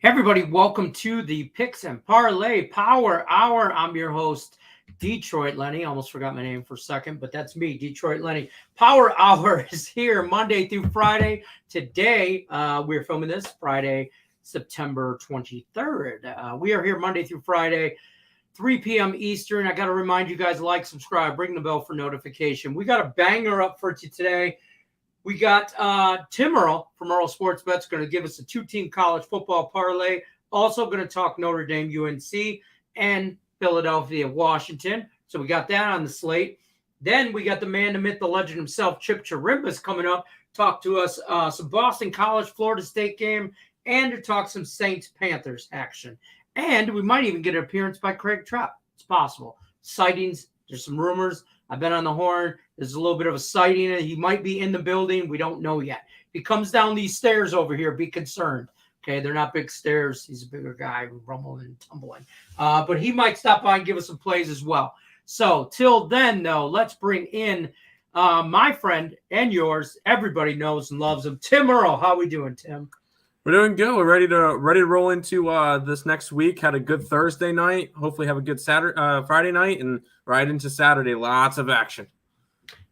Everybody, welcome to the Picks and Parlay Power Hour. I'm your host, Detroit Lenny. Almost forgot my name for a second, but that's me, Detroit Lenny. Power Hour is here Monday through Friday. Today, we're filming this Friday, September 23rd. We are here Monday through Friday, 3 p.m. Eastern. I got to remind you guys, like, subscribe, ring the bell for notification. We got a banger up for you today. We got Tim Earl from Earl Sports Bet's going to give us a two-team college football parlay. Also going to talk Notre Dame, UNC, and Philadelphia, Washington. So we got that on the slate. Then we got the man, the myth, the legend himself, Chip Chirimbas, coming up. Talk to us some Boston College, Florida State game, and to talk some Saints-Panthers action. And we might even get an appearance by Craig Trapp. It's possible. Sightings, there's some rumors. I've been on the horn. There's a little bit of a sighting. He might be in the building. We don't know yet. If he comes down these stairs over here, be concerned. Okay, they're not big stairs. He's a bigger guy, rumbling and tumbling. But he might stop by and give us some plays as well. So till then, though, let's bring in my friend and yours. Everybody knows and loves him, Tim Earl. How we doing, Tim? We're doing good. We're ready to roll into this next week. Had a good Thursday night. Hopefully, have a good Friday night, and right into Saturday. Lots of action.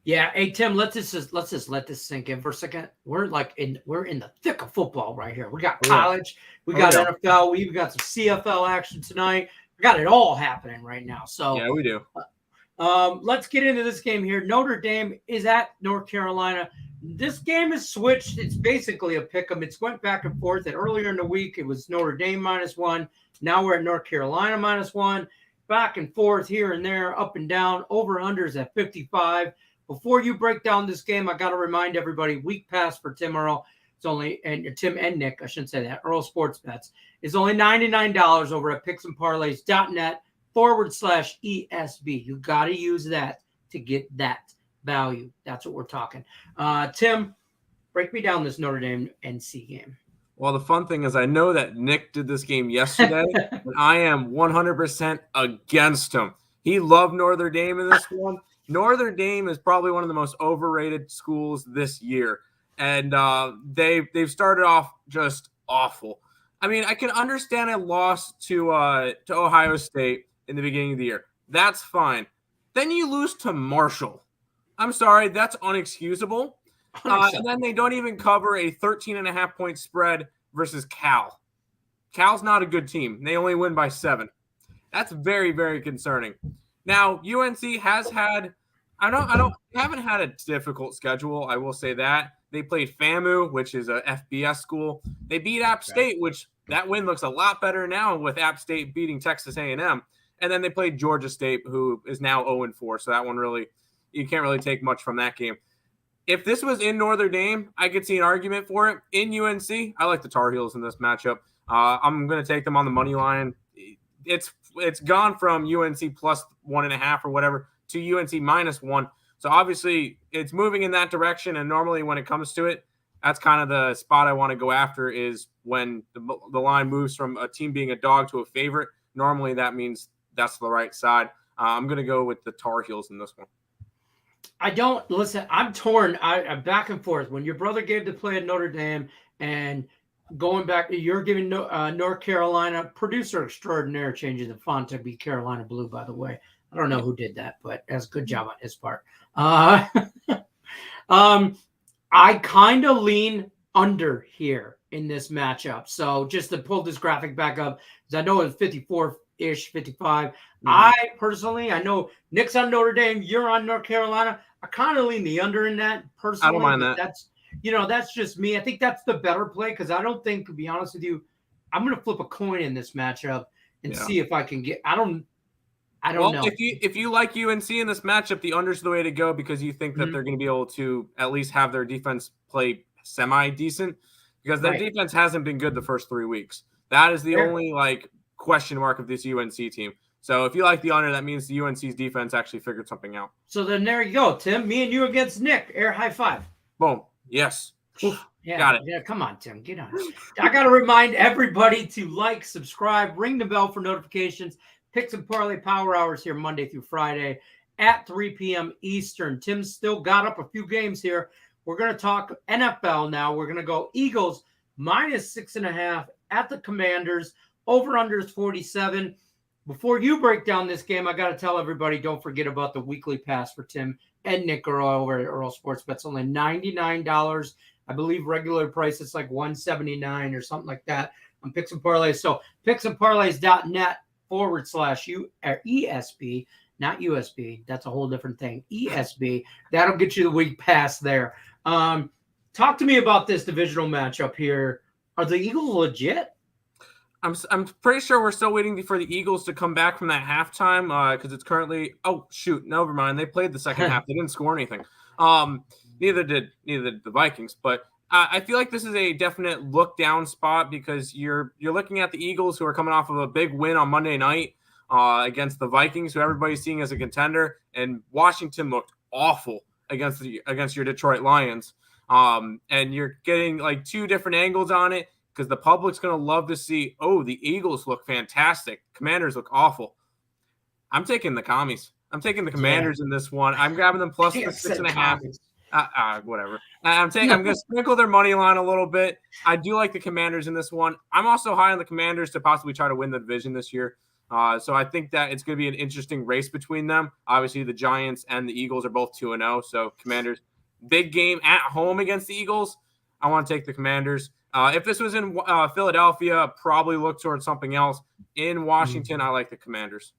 Yeah. Hey Tim, let's just let this sink in for a second. We're in the thick of football right here. We got college, we got NFL, we even got some CFL action tonight. We got it all happening right now. So yeah, we do. Let's get into this game here. Notre Dame is at North Carolina. This game is switched. It's basically a pick 'em. It's went back and forth. And earlier in the week, it was Notre Dame -1. Now we're at North Carolina -1. Back and forth here and there, up and down. Over-unders at 55. Before you break down this game, I got to remind everybody, week pass for Tim Earl. It's only, and Tim and Nick, I shouldn't say that, Earl Sports Bets, is only $99 over at picksandparlays.net/ESB. You got to use that to get that value. That's what we're talking. Tim, break me down this Notre Dame NC game. Well, the fun thing is I know that Nick did this game yesterday, and I am 100% against him. He loved Notre Dame in this one. Notre Dame is probably one of the most overrated schools this year, and they've started off just awful. I mean, I can understand a loss to Ohio State in the beginning of the year. That's fine. Then you lose to Marshall. I'm sorry, that's unexcusable. And then they don't even cover a 13.5-point spread versus Cal. Cal's not a good team. They only win by 7. That's very, very concerning. Now, UNC has had haven't had a difficult schedule. I will say that. They played FAMU, which is a FBS school. They beat App State, which that win looks a lot better now with App State beating Texas A&M. And then they played Georgia State, who is now 0-4. So that one really, you can't really take much from that game. If this was in Notre Dame, I could see an argument for it. In UNC, I like the Tar Heels in this matchup. I'm going to take them on the money line. It's gone from UNC plus 1.5 or whatever to UNC -1. So obviously it's moving in that direction. And normally when it comes to it, that's kind of the spot I want to go after is when the line moves from a team being a dog to a favorite. Normally that means that's the right side. I'm going to go with the Tar Heels in this one. I'm torn. I'm back and forth. When your brother gave the play at Notre Dame and going back, you're giving North Carolina, producer extraordinaire, changing the font to be Carolina Blue, by the way. I don't know who did that, but that's a good job on his part. I kind of lean under here in this matchup. So just to pull this graphic back up, because I know it's 54-ish, 55. I know Nick's on Notre Dame, you're on North Carolina. I kind of lean the under in that personally. I don't mind that. That's just me. I think that's the better play because I don't think, to be honest with you, I'm going to flip a coin in this matchup and see if I can get. I don't know. If you like UNC in this matchup, the under's the way to go because you think that they're going to be able to at least have their defense play semi-decent because their defense hasn't been good the first 3 weeks. That is the only question mark of this UNC team. So if you like the under, that means the UNC's defense actually figured something out. So then there you go, Tim. Me and you against Nick. Air high five. Boom. Yes. Yeah, got it. Yeah, come on, Tim. Get on it. I got to remind everybody to like, subscribe, ring the bell for notifications. Picks and Parlay Power Hours here Monday through Friday at 3 p.m. Eastern. Tim's still got up a few games here. We're going to talk NFL now. We're going to go Eagles minus 6.5 at the Commanders. Over-under is 47. Before you break down this game, I got to tell everybody, don't forget about the weekly pass for Tim and Nick Earl over at Earl Sports Bet's only $99. I believe regular price is like $179 or something like that on Picks and Parlays. So picksandparlays.net/ESB, not USB. That's a whole different thing. ESB. That'll get you the week pass there. Talk to me about this divisional matchup here. Are the Eagles legit? I'm pretty sure we're still waiting for the Eagles to come back from that halftime because it's currently – oh, shoot. Never mind. They played the second half. They didn't score anything. Neither did the Vikings. But I feel like this is a definite look-down spot because you're looking at the Eagles who are coming off of a big win on Monday night against the Vikings, who everybody's seeing as a contender. And Washington looked awful against your Detroit Lions. And you're getting like two different angles on it. Because the public's going to love to see, the Eagles look fantastic. Commanders look awful. I'm taking the commies. I'm taking the Commanders in this one. I'm grabbing them plus the 6.5. Whatever. I'm going to sprinkle their money line a little bit. I do like the Commanders in this one. I'm also high on the Commanders to possibly try to win the division this year. So I think that it's going to be an interesting race between them. Obviously, the Giants and the Eagles are both 2-0. So Commanders, big game at home against the Eagles. I want to take the Commanders. If this was in Philadelphia, probably look towards something else. In Washington, I like the Commanders.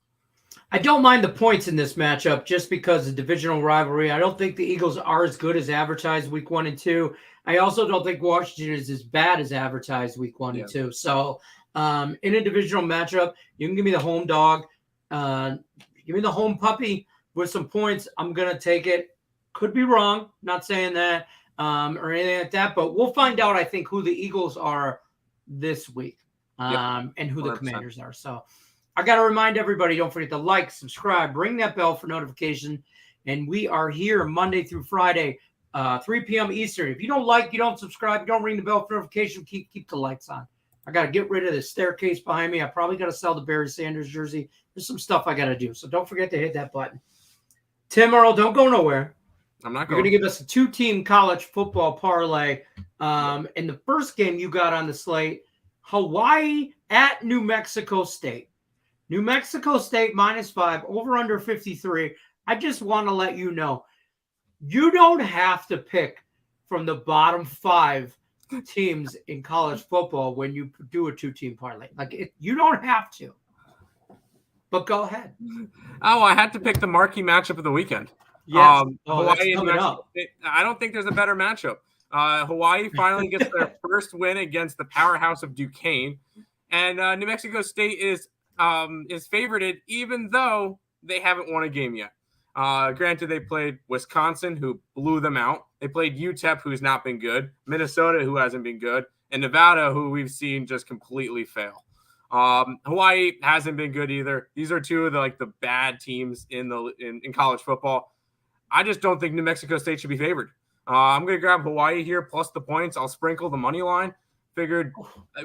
I don't mind the points in this matchup just because of divisional rivalry. I don't think the Eagles are as good as advertised week 1 and 2. I also don't think Washington is as bad as advertised week 1 and 2. So in a divisional matchup, you can give me the home dog. Give me the home puppy with some points. I'm going to take it. Could be wrong. Not saying that. Or anything like that, but we'll find out, I think, who the Eagles are this week and who the 100%. Commanders are. So I got to remind everybody, don't forget to like, subscribe, ring that bell for notification. And we are here Monday through Friday, 3 p.m. Eastern. If you don't like, you don't subscribe, you don't ring the bell for notification, keep the lights on. I got to get rid of the staircase behind me. I probably got to sell the Barry Sanders jersey. There's some stuff I got to do. So don't forget to hit that button. Tim Earl, don't go nowhere. I'm not You're going to give us a 2-team college football parlay. In the first game you got on the slate, Hawaii at New Mexico State. New Mexico State -5, over under 53. I just want to let you know, you don't have to pick from the bottom 5 teams in college football when you do a 2-team parlay. You don't have to. But go ahead. Oh, I had to pick the marquee matchup of the weekend. Yes. Hawaii coming up. I don't think there's a better matchup. Hawaii finally gets their first win against the powerhouse of Duquesne, and New Mexico State is favorited, even though they haven't won a game yet. Granted, they played Wisconsin, who blew them out. They played UTEP, who's not been good, Minnesota, who hasn't been good, and Nevada, who we've seen just completely fail. Hawaii hasn't been good either. These are two of the bad teams in college football. I just don't think New Mexico State should be favored. I'm going to grab Hawaii here plus the points. I'll sprinkle the money line. Figured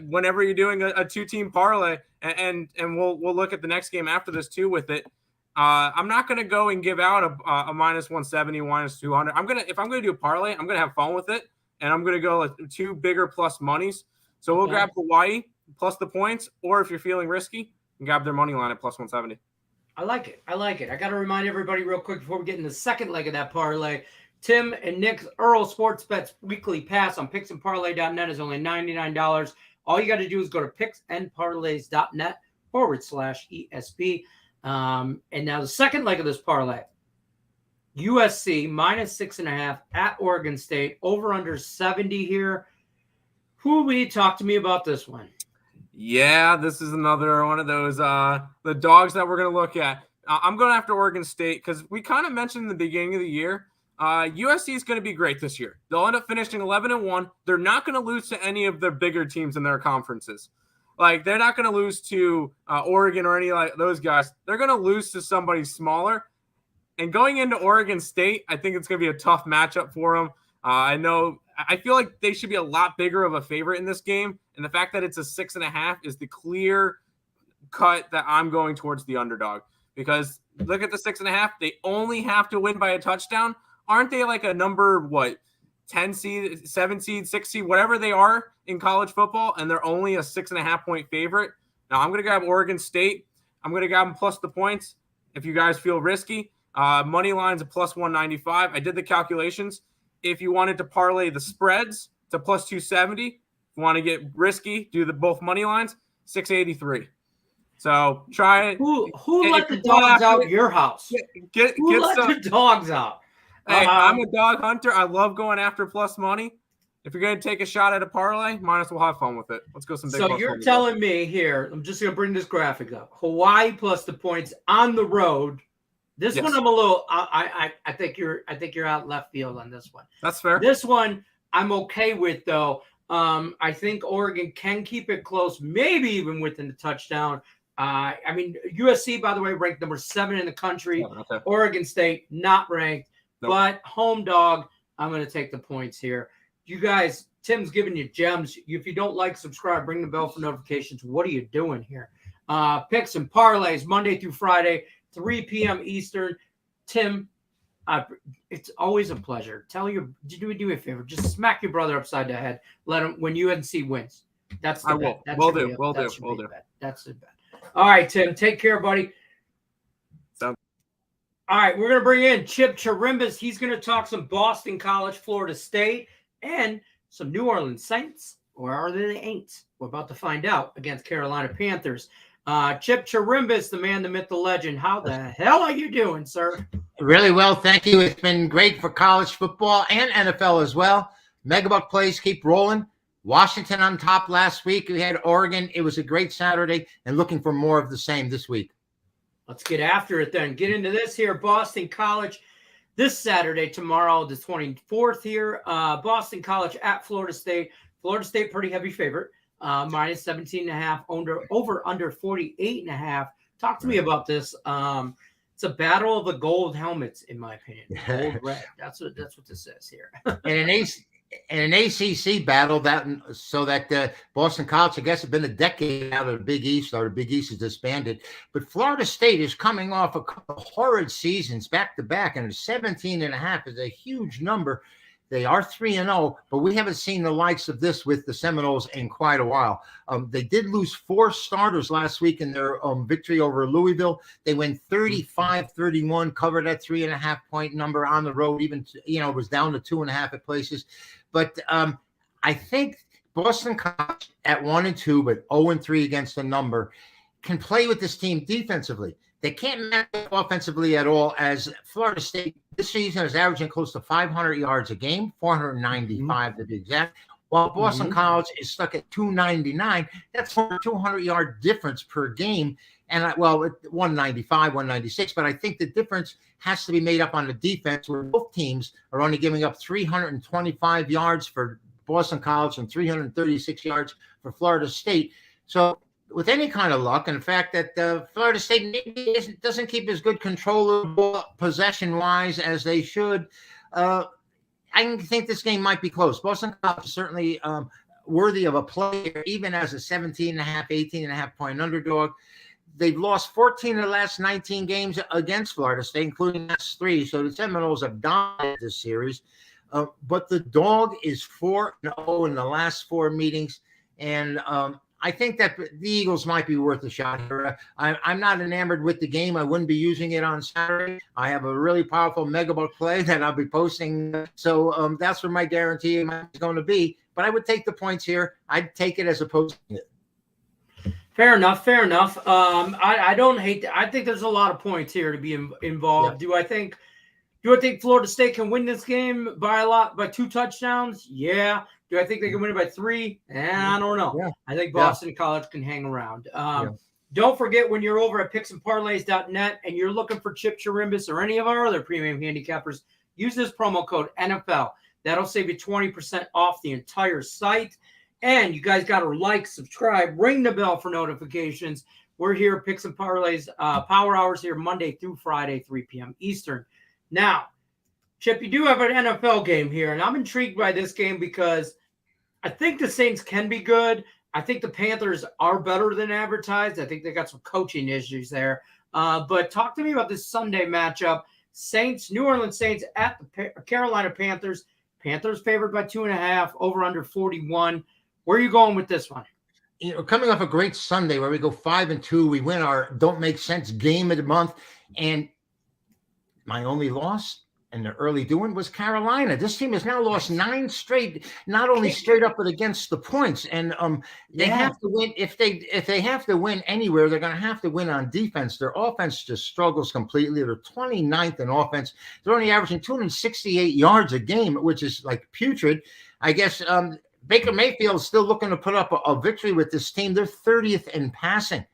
whenever you're doing a 2-team parlay, and we'll look at the next game after this too with it. I'm not going to go and give out a -170, -200. If I'm going to do a parlay, I'm going to have fun with it, and I'm going to go 2 bigger plus monies. So we'll grab Hawaii plus the points, or if you're feeling risky, you can grab their money line at +170. I like it. I got to remind everybody real quick before we get in the second leg of that parlay. Tim and Nick's Earl Sports Bets weekly pass on picksandparlay.net is only $99. All you got to do is go to picksandparlays.net/ESB. And now the second leg of this parlay, USC -6.5 at Oregon State, over under 70 here. Who will you talk to me about this one? Yeah, this is another one of those the dogs that we're going to look at. I'm going after Oregon State because we kind of mentioned in the beginning of the year, USC is going to be great this year. They'll end up finishing 11-1. They're not going to lose to any of their bigger teams in their conferences. They're not going to lose to Oregon or any like those guys. They're going to lose to somebody smaller. And going into Oregon State, I think it's going to be a tough matchup for them. I feel like they should be a lot bigger of a favorite in this game. And the fact that it's a 6.5 is the clear cut that I'm going towards the underdog. Because look at the 6.5. They only have to win by a touchdown. Aren't they like a number, 10 seed, 7 seed, 6 seed, whatever they are in college football, and they're only a 6.5-point favorite. Now, I'm going to grab Oregon State. I'm going to grab them plus the points if you guys feel risky. Money line's a plus 195. I did the calculations. If you wanted to parlay the spreads to plus 270, if you want to get risky, do the both money lines, 683. So try it. Who let the dogs out your house? Who let the dogs out? Hey, I'm a dog hunter. I love going after plus money. If you're going to take a shot at a parlay, might as well have fun with it. Let's go some big. So you're telling me here, I'm just going to bring this graphic up. Hawaii plus the points on the road. This one I'm a little I think you're out left field on this one. That's fair. This one I'm okay with though. I think Oregon can keep it close, maybe even within the touchdown. I mean, USC, by the way, ranked number 7 in the country. Okay. Oregon State, not ranked. Nope. But home dog, I'm going to take the points here. You guys, Tim's giving you gems. If you don't like, subscribe, ring the bell for notifications. What are you doing here? Picks and parlays Monday through Friday, 3 p.m. Eastern. Tim, it's always a pleasure. Do me a favor. Just smack your brother upside the head. Let him when UNC wins. That's the bet. Will do. That's the bet. All right, Tim. Take care, buddy. All right, we're going to bring in Chip Chirimbas. He's going to talk some Boston College, Florida State, and some New Orleans Saints. Or are they the Aints? We're about to find out against Carolina Panthers. Chip Chirimbas, the man, the myth, the legend. How the hell are you doing, sir? Really well, thank you. It's been great for college football and NFL as well. Megabuck plays keep rolling. Washington on top last week. We had Oregon. It was a great Saturday, and looking for more of the same this week. Let's get after it then. Get into this here. Boston College this Saturday, tomorrow, the 24th here. Boston College at Florida State. Florida State, pretty heavy favorite. Minus 17.5, over under 48.5. Talk to me about this. It's a battle of the gold helmets, in my opinion. Gold red. That's what this is here. And an ACC battle that Boston College, I guess, has been a decade out of the Big East, or the Big East is disbanded. But Florida State is coming off a couple of horrid seasons back to back, and 17.5 is a huge number. They are 3-0, but we haven't seen the likes of this with the Seminoles in quite a while. They did lose 4 starters last week in their victory over Louisville. They went 35-31, covered that 3.5-point number on the road. Even, it was down to 2.5 at places. But I think Boston College at 1-2, but 0-3 against the number, can play with this team defensively. They can't match up offensively at all, as Florida State this season is averaging close to 500 yards a game, 495 to be exact, while Boston College is stuck at 299. That's a 200-yard difference per game. And, 195, 196. But I think the difference has to be made up on the defense, where both teams are only giving up 325 yards for Boston College and 336 yards for Florida State. So with any kind of luck, and the fact that Florida State maybe doesn't keep as good control of the ball possession-wise as they should, I think this game might be close. Boston College is certainly worthy of a play, even as a 17.5, 18.5-point underdog. They've lost 14 of the last 19 games against Florida State, including last 3. So the Seminoles have dominated this series. But the dog is 4-0 in the last 4 meetings. And I think that the Eagles might be worth a shot here. I'm not enamored with the game. I wouldn't be using it on Saturday. I have a really powerful megabuck play that I'll be posting. So that's where my guarantee is going to be. But I would take the points here. I'd take it as opposed to it. Fair enough. I don't hate that. I think there's a lot of points here to be involved. Yeah. Do I think Florida State can win this game by 2 touchdowns? Yeah. Do I think they can win it by 3? I don't know. Yeah. I think Boston College can hang around. Don't forget, when you're over at picksandparlays.net and you're looking for Chip Chirimbas or any of our other premium handicappers, use this promo code NFL. That'll save you 20% off the entire site. And you guys got to like, subscribe, ring the bell for notifications. We're here, Picks and Parlays, Power Hours here Monday through Friday, 3 p.m. Eastern. Now, Chip, you do have an NFL game here, and I'm intrigued by this game because I think the Saints can be good. I think the Panthers are better than advertised. I think they got some coaching issues there. But talk to me about this Sunday matchup. New Orleans Saints at the Carolina Panthers. Panthers favored by 2.5, over under 41. Where are you going with this one? Coming off a great Sunday where we go 5-2, we win our don't make sense game of the month. And my only loss in the early doing was Carolina. This team has now lost 9 straight, not only straight up, but against the points. And they have to win. If they have to win anywhere, they're going to have to win on defense. Their offense just struggles completely. They're 29th in offense. They're only averaging 268 yards a game, which is like putrid. I guess Baker Mayfield is still looking to put up a victory with this team. They're 30th in passing.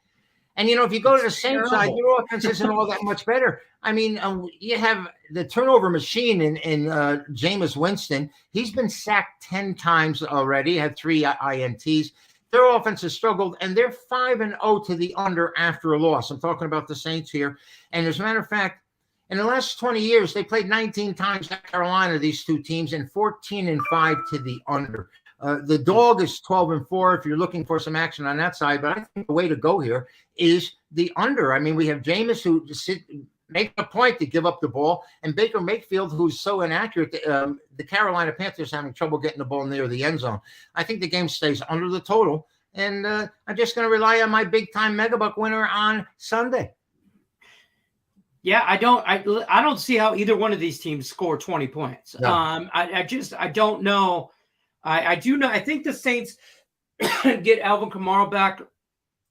And, if you go to the Saints side, your offense isn't all that much better. I mean, you have the turnover machine in Jameis Winston. He's been sacked 10 times already, had 3 INTs. Their offense has struggled, and they're 5-0 to the under after a loss. I'm talking about the Saints here. And as a matter of fact, in the last 20 years, they played 19 times at Carolina, these two teams, and 14-5 to the under. The dog is 12-4 if you're looking for some action on that side. But I think the way to go here is the under. I mean, we have Jameis who make a point to give up the ball, and Baker Mayfield, who's so inaccurate. The Carolina Panthers having trouble getting the ball near the end zone. I think the game stays under the total, and I'm just going to rely on my big-time megabuck winner on Sunday. Yeah, I don't see how either one of these teams score 20 points. No. I don't know. I do know. I think the Saints get Alvin Kamara back,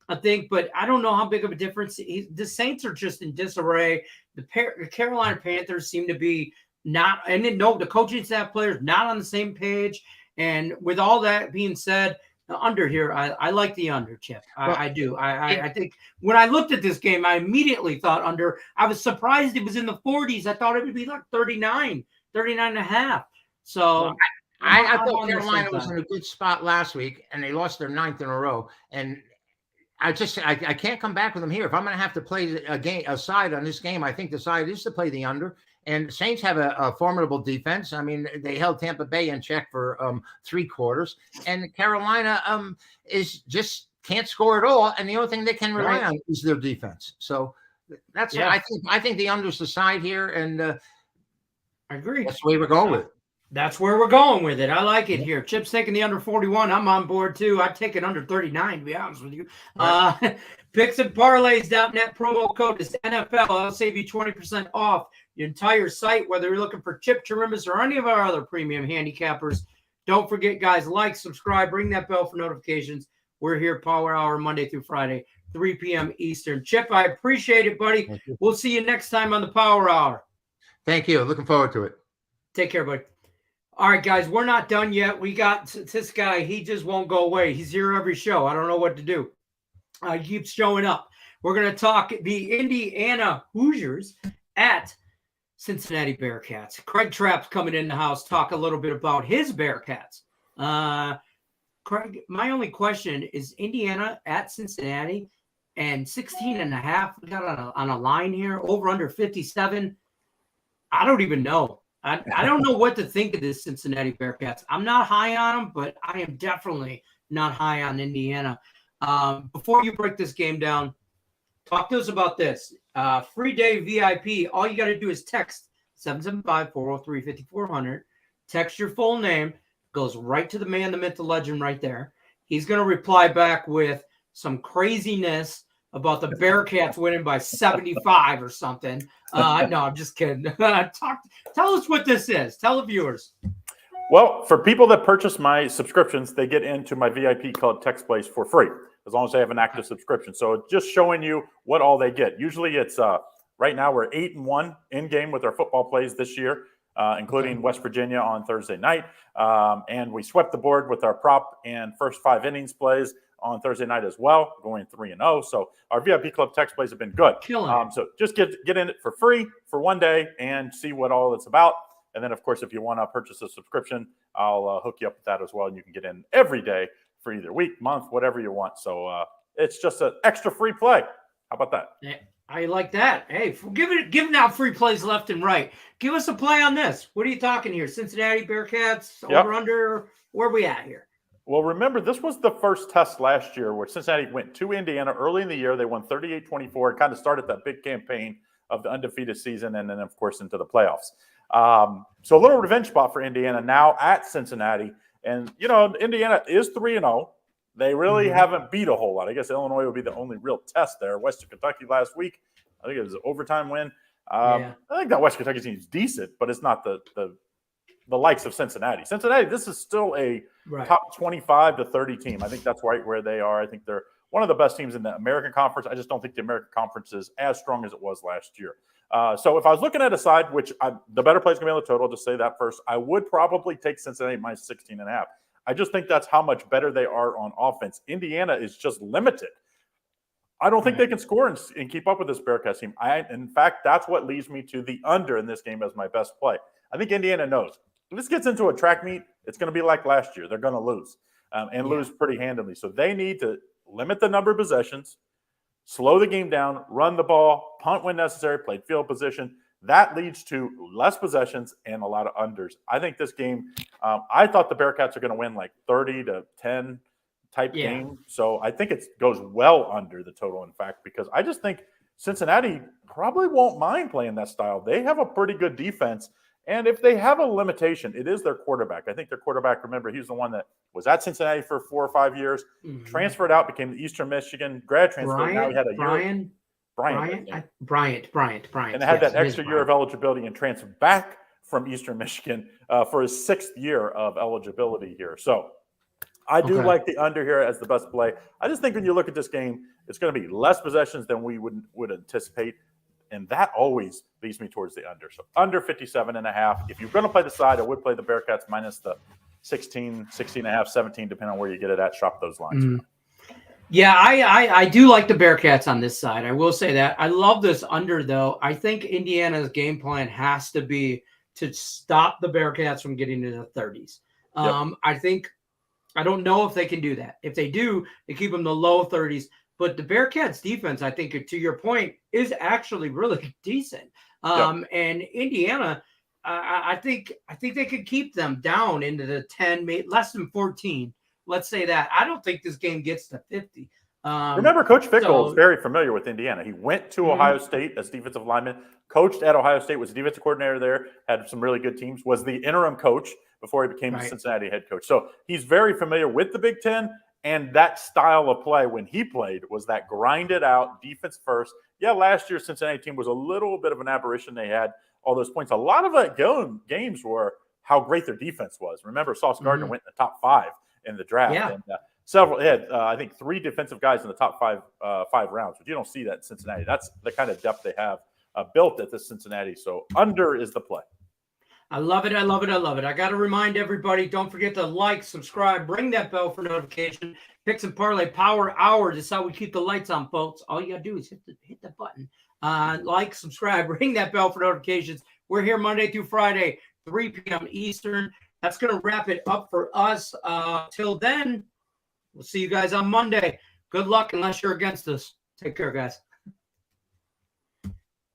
I think, but I don't know how big of a difference. The Saints are just in disarray. The Carolina Panthers seem to be not, and the coaching staff players not on the same page. And with all that being said, the under here, I like the under, Chip. I do. I think when I looked at this game, I immediately thought under. I was surprised it was in the 40s. I thought it would be like 39 and a half. So I thought Carolina was in a good spot last week, and they lost their 9th in a row. And I can't come back with them here. If I'm going to have to play a side on this game, I think the side is to play the under. And the Saints have a formidable defense. I mean, they held Tampa Bay in check for 3 quarters, and Carolina is just can't score at all. And the only thing they can rely on is their defense. So that's what I think. I think the under's the side here, and I agree. That's the way we're going with it. That's where we're going with it. I like it here. Chip's taking the under 41. I'm on board too. I'd take it under 39, to be honest with you. Right. Picks and Parlays.net promo code is NFL. I'll save you 20% off your entire site, whether you're looking for Chip Chirimbus or any of our other premium handicappers. Don't forget, guys, like, subscribe, ring that bell for notifications. We're here Power Hour Monday through Friday, 3 p.m. Eastern. Chip, I appreciate it, buddy. We'll see you next time on the Power Hour. Thank you. Looking forward to it. Take care, buddy. All right, guys, we're not done yet. We got this guy. He just won't go away. He's here every show. I don't know what to do. He keeps showing up. We're going to talk the Indiana Hoosiers at Cincinnati Bearcats. Craig Trapp's coming in the house, talk a little bit about his Bearcats. Craig, my only question is Indiana at Cincinnati and 16.5. We got on a line here, over under 57. I don't even know. I don't know what to think of this Cincinnati Bearcats. I'm not high on them, but I am definitely not high on Indiana. Before you break this game down, talk to us about this. Free day VIP. All you got to do is text 775-403-5400. Text your full name. Goes right to the man, the myth, the legend right there. He's going to reply back with some craziness about the Bearcats winning by 75 or something. No, I'm just kidding. Tell us what this is. Tell the viewers. Well, for people that purchase my subscriptions, they get into my VIP called Text Place for free, as long as they have an active subscription. So it's just showing you what all they get. Usually it's right now we're 8-1 in game with our football plays this year, including West Virginia on Thursday night. And we swept the board with our prop and first 5 innings plays on Thursday night as well, going 3-0. So our VIP Club Text plays have been good. So just get in it for free for one day and see what all it's about. And then, of course, if you want to purchase a subscription, I'll hook you up with that as well. And you can get in every day for either week, month, whatever you want. So it's just an extra free play. How about that? Yeah, I like that. Hey, giving out free plays left and right. Give us a play on this. What are you talking here? Cincinnati Bearcats, over, under? Where are we at here? Well, remember, this was the first test last year where Cincinnati went to Indiana early in the year. They won 38-24 and kind of started that big campaign of the undefeated season and then, of course, into the playoffs. So a little revenge spot for Indiana now at Cincinnati. And, Indiana is 3-0. They really haven't beat a whole lot. I guess Illinois would be the only real test there. Western Kentucky last week, I think it was an overtime win. I think that Western Kentucky team is decent, but it's not the likes of Cincinnati. Cincinnati, this is still a top 25 to 30 team. I think that's right where they are. I think they're one of the best teams in the American Conference. I just don't think the American Conference is as strong as it was last year. So if I was looking at a side, the better play is going to be on the total, I'll just say that first, I would probably take Cincinnati minus 16.5. I just think that's how much better they are on offense. Indiana is just limited. I don't think they can score and keep up with this Bearcats team. In fact, that's what leads me to the under in this game as my best play. I think Indiana knows. If this gets into a track meet, it's going to be like last year. They're going to lose and lose pretty handily. So they need to limit the number of possessions, slow the game down, run the ball, punt when necessary, play field position. That leads to less possessions and a lot of unders. I think this game, I thought the Bearcats are going to win like 30-10 type game. So I think it goes well under the total, in fact, because I just think Cincinnati probably won't mind playing that style. They have a pretty good defense. And if they have a limitation, it is their quarterback. I think their quarterback, remember, he was the one that was at Cincinnati for 4 or 5 years, transferred out, became the Eastern Michigan grad transfer. Now he had a year. Bryant. And had that extra year of eligibility and transferred back from Eastern Michigan for his 6th year of eligibility here. So I do like the under here as the best play. I just think when you look at this game, it's going to be less possessions than we would anticipate. And that always leads me towards the under. So under 57.5. If you're going to play the side, I would play the Bearcats minus the 16, 16.5, 17, depending on where you get it at. Shop those lines. Yeah, I do like the Bearcats on this side. I will say that. I love this under, though. I think Indiana's game plan has to be to stop the Bearcats from getting into the 30s. I don't know if they can do that. If they do, they keep them in the low 30s. But the Bearcats defense, I think, to your point, is actually really decent. And Indiana, I think they could keep them down into the 10, less than 14. Let's say that. I don't think this game gets to 50. Remember, Coach Fickell is very familiar with Indiana. He went to Ohio State as defensive lineman, coached at Ohio State, was the defensive coordinator there, had some really good teams, was the interim coach before he became the Cincinnati head coach. So he's very familiar with the Big Ten. And that style of play when he played was that grinded out defense first. Yeah, last year's Cincinnati team was a little bit of an aberration. They had all those points. A lot of that games were how great their defense was. Remember, Sauce Gardner went in the top 5 in the draft. Yeah. And I think 3 defensive guys in the top 5 rounds. But you don't see that in Cincinnati. That's the kind of depth they have built at this Cincinnati. So under is the play. I love it. I love it. I love it. I got to remind everybody, don't forget to like, subscribe, ring that bell for notification. Picks and Parlay Power Hour. That's how we keep the lights on, folks. All you got to do is hit the button. Like, subscribe, ring that bell for notifications. We're here Monday through Friday, 3 p.m. Eastern. That's going to wrap it up for us. Till then, we'll see you guys on Monday. Good luck unless you're against us. Take care, guys.